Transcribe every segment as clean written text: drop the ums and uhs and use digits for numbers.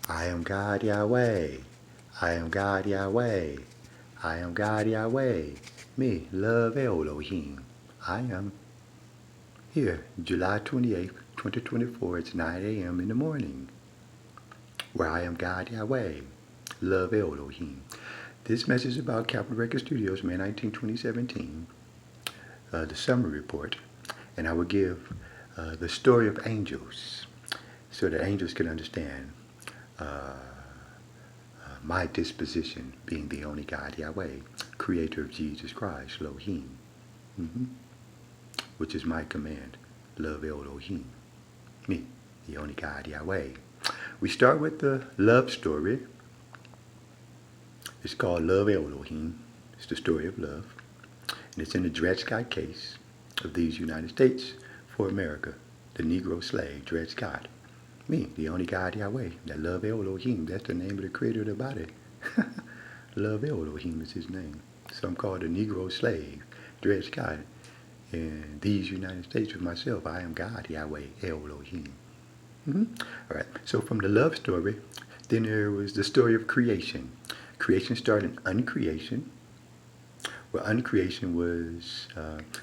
I am God Yahweh. I am God Yahweh. I am God Yahweh. Me, love Elohim. I am here, July 28th, 2024. It's 9 a.m. in the morning, where I am God Yahweh. Love Elohim. This message is about Capitol Record Studios, May 19, 2017, the summer report, and I will give the story of angels so that angels can understand my disposition, being the only God Yahweh, creator of Jesus Christ, Elohim, which is my command, love Elohim, me, the only God Yahweh. We start with the love story. It's called Love Elohim. It's the story of love. And it's in the DRED SCOTT case of these United States for America, the Negro slave, DRED SCOTT. Me, the only God Yahweh, that love Elohim. That's the name of the creator of the body. Love Elohim is his name. So I'm called a Negro slave, DRED SCOTT. In these United States with myself, I am God Yahweh, Elohim. All right, so from the love story, then there was the story of creation. Creation started in uncreation, where uncreation was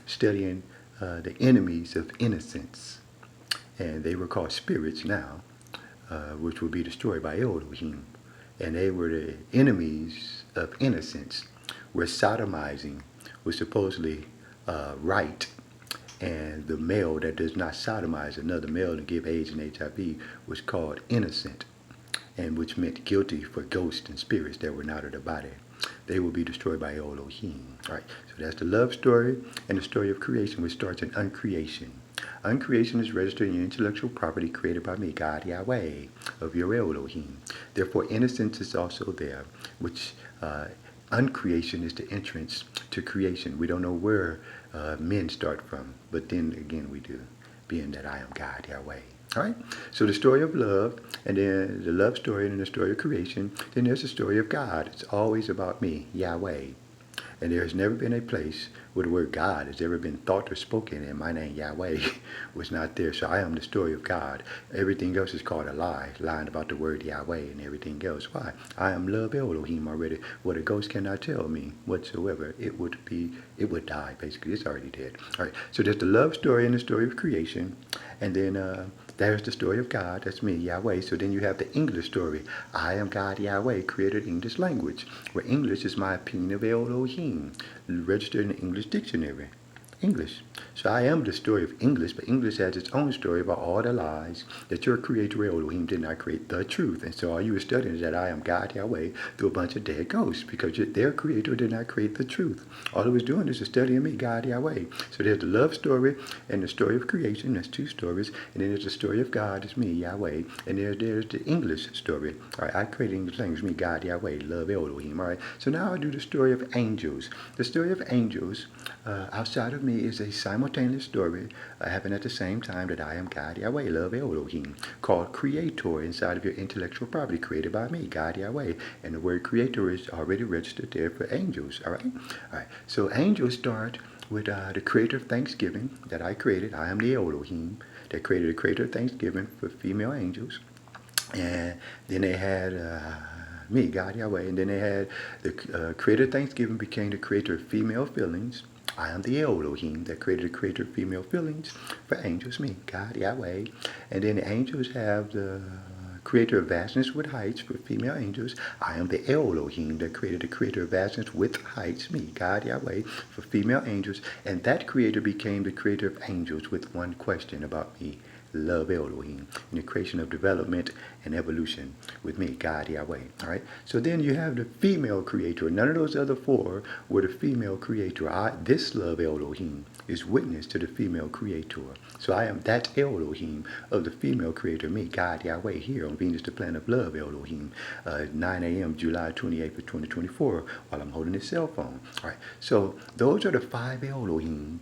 studying the enemies of innocence. And they were called spirits now, which will be destroyed by Elohim. And they were the enemies of innocence, where sodomizing was supposedly right. And the male that does not sodomize another male and give AIDS and HIV was called innocent, and which meant guilty for ghosts and spirits that were not of the body. They will be destroyed by Elohim. All right, so that's the love story and the story of creation, which starts in uncreation. Uncreation is registered in your intellectual property created by me, God Yahweh, of your Elohim. Therefore, innocence is also there, which uncreation is the entrance to creation. We don't know where men start from, but then again we do, being that I am God Yahweh. All right, so the story of love, and then the love story, and then the story of creation. Then there's the story of God. It's always about me, Yahweh. And there has never been a place where the word God has ever been thought or spoken, and my name, Yahweh, was not there. So I am the story of God. Everything else is called a lie, lying about the word Yahweh and everything else. Why? I am love Elohim already. What a ghost cannot tell me whatsoever. It would die, basically. It's already dead. All right, so there's the love story and the story of creation. And then there's the story of God. That's me, Yahweh. So then you have the English story. I am God Yahweh, created English language, where English is my opinion of Elohim, registered in the English dictionary. English. So I am the story of English, but English has its own story about all the lies that your creator Elohim did not create the truth. And so all you were studying is that I am God Yahweh through a bunch of dead ghosts, because their creator did not create the truth. All it was doing is studying me, God Yahweh. So there's the love story and the story of creation. That's two stories. And then there's the story of God. It's me, Yahweh. And there's the English story. All right, I created English language, me, God Yahweh, love Elohim. All right, so now I do the story of angels. The story of angels outside of me is a simultaneous story happening at the same time that I am God Yahweh, love Elohim, called creator inside of your intellectual property created by me, God Yahweh. And the word creator is already registered there for angels. All right. All right. So angels start with the creator of Thanksgiving that I created. I am the Elohim that created the creator of Thanksgiving for female angels. And then they had me, God Yahweh. And then they had the creator of Thanksgiving became the creator of female feelings. I am the Elohim that created the creator of female feelings for angels, me, God Yahweh. And then the angels have the creator of vastness with heights for female angels. I am the Elohim that created the creator of vastness with heights, me, God Yahweh, for female angels. And that creator became the creator of angels with one question about me, love Elohim, in the creation of development and evolution with me, God Yahweh. All right. So then you have the female creator. None of those other four were the female creator. This love Elohim is witness to the female creator. So I am that Elohim of the female creator, me, God Yahweh, here on Venus, the planet of love Elohim, 9 a.m. July 28th of 2024, while I'm holding this cell phone. All right. So those are the 5 Elohim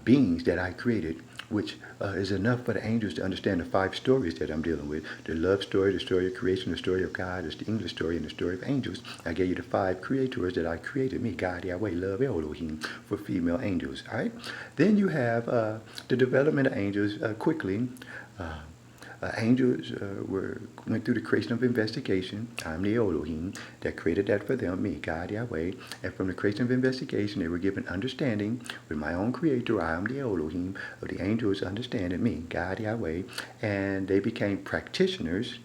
beings that I created, which is enough for the angels to understand the 5 stories that I'm dealing with. The love story, the story of creation, the story of God, the English story, and the story of angels. I gave you the 5 creators that I created, me, God, Yahweh, love Elohim, for female angels. All right. Then you have the development of angels quickly. Angels went through the creation of investigation. I'm the Elohim that created that for them, me, God, Yahweh. And from the creation of investigation, they were given understanding with my own creator. I am the Elohim of the angels understanding me, God, Yahweh. And they became practitioners.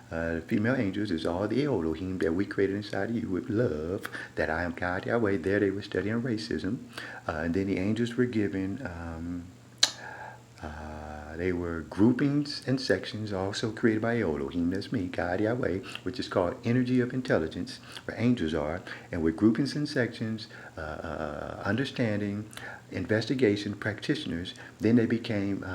The female angels is all the Elohim that we created inside of you with love, that I am God, Yahweh. There they were studying racism. And then the angels were given... they were groupings and sections also created by Elohim, that's me, God Yahweh, which is called energy of intelligence, where angels are. And with groupings and sections, understanding, investigation, practitioners, then they became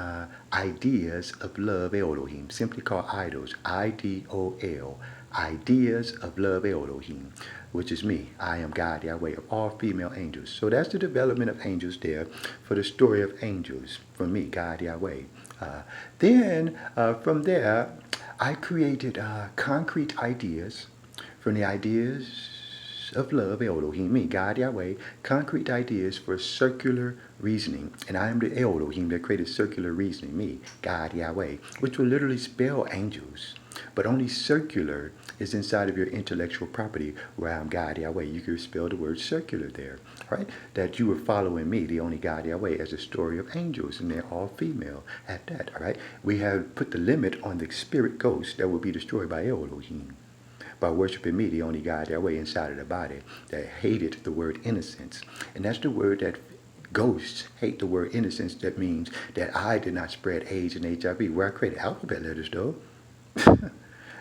ideas of love Elohim, simply called idols, IDOL, ideas of love Elohim, which is me. I am God Yahweh of all female angels. So that's the development of angels there for the story of angels from me, God Yahweh. Then from there, I created concrete ideas from the ideas of love, Elohim, me, God Yahweh, concrete ideas for circular reasoning. And I am the Elohim that created circular reasoning, me, God Yahweh, which will literally spell angels. But only circular is inside of your intellectual property, where I'm God Yahweh. You can spell the word circular there, right? That you were following me, the only God Yahweh, as a story of angels, and they're all female at that, all right? We have put the limit on the spirit ghost that will be destroyed by Elohim, by worshiping me, the only God Yahweh, inside of the body, that hated the word innocence. And that's the word that ghosts hate, the word innocence. That means that I did not spread AIDS and HIV, where I created alphabet letters, though.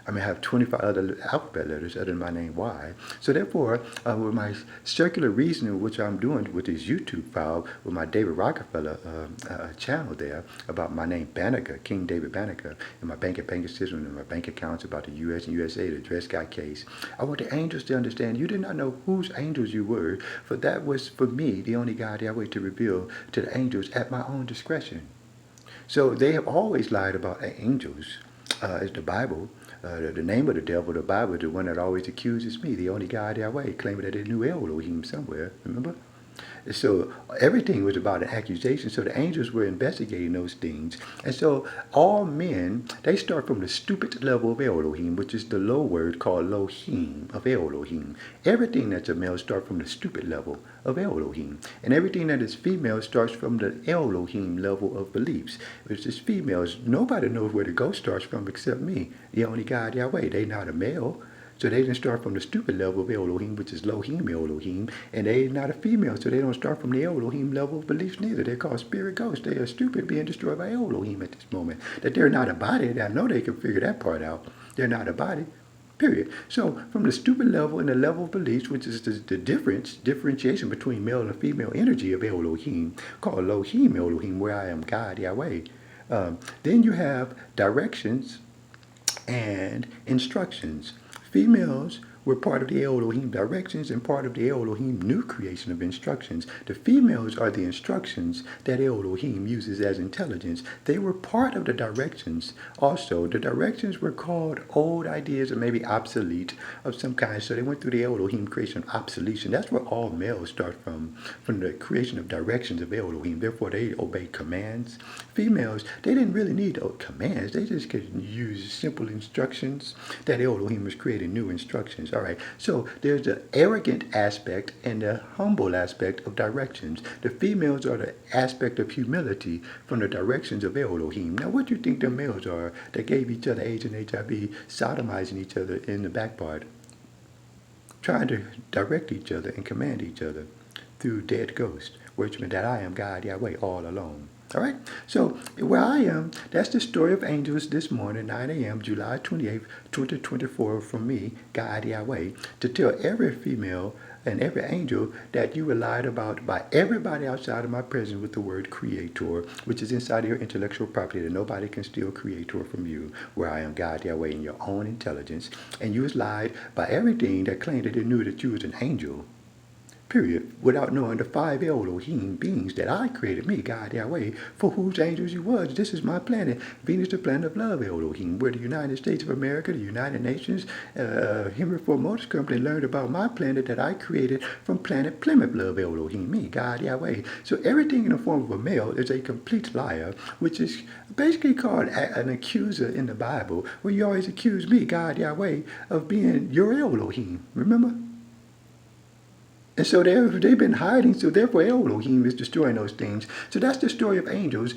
I mean, I have 25 other alphabet letters other than my name, Y. So therefore, with my circular reasoning, which I'm doing with this YouTube file, with my David Rockafellow channel there, about my name, Banneker, King David Banneker, and my bank system, and my bank accounts about the U.S. and USA, the DRED SCOTT case. I want the angels to understand you did not know whose angels you were, for that was for me, the only God Yahweh, to reveal to the angels at my own discretion. So they have always lied about angels. As the Bible, the name of the devil, the Bible, the one that always accuses me, the only God Yahweh, claiming that they knew Elohim somewhere, remember? So everything was about an accusation. So the angels were investigating those things. And so all men, they start from the stupid level of Elohim, which is the low word called Lohim of Elohim. Everything that's a male starts from the stupid level of Elohim. And everything that is female starts from the Elohim level of beliefs, which is females. Nobody knows where the ghost starts from except me, the only God Yahweh. They not a male. So they didn't start from the stupid level of Elohim, which is Lohim Elohim, and they're not a female, so they don't start from the Elohim level of beliefs neither. They're called spirit ghosts. They are stupid, being destroyed by Elohim at this moment. That they're not a body, I know they can figure that part out. They're not a body, period. So from the stupid level and the level of beliefs, which is the differentiation between male and female energy of Elohim, called Lohim Elohim, where I am God Yahweh. Then you have directions and instructions. Females were part of the Elohim directions and part of the Elohim new creation of instructions. The females are the instructions that Elohim uses as intelligence. They were part of the directions also. The directions were called old ideas or maybe obsolete of some kind. So they went through the Elohim creation of obsolescence. That's where all males start from the creation of directions of Elohim. Therefore, they obeyed commands. Females, they didn't really need commands. They just could use simple instructions that Elohim was creating new instructions. All right, so there's the arrogant aspect and the humble aspect of directions. The females are the aspect of humility from the directions of Elohim. Now, what do you think the males are that gave each other AIDS and HIV, sodomizing each other in the back part, trying to direct each other and command each other through dead ghosts, worshiping that I am God Yahweh all alone? All right, so where I am, that's the story of angels this morning, 9 a.m., July 28th, 2024, from me, God Yahweh, to tell every female and every angel that you were lied about by everybody outside of my presence with the word creator, which is inside of your intellectual property, that nobody can steal creator from you, where I am God Yahweh in your own intelligence. And you was lied by everything that claimed that they knew that you was an angel, period, without knowing the 5 Elohim beings that I created, me, God Yahweh, for whose angels you was. This is my planet, Venus, the planet of love, Elohim, where the United States of America, the United Nations, Henry Ford Motors Company learned about my planet that I created from planet Plymouth, love, Elohim, me, God Yahweh. So everything in the form of a male is a complete liar, which is basically called an accuser in the Bible, where you always accuse me, God Yahweh, of being your Elohim. Remember? And so they've been hiding, so therefore Elohim is destroying those things. So that's the story of angels.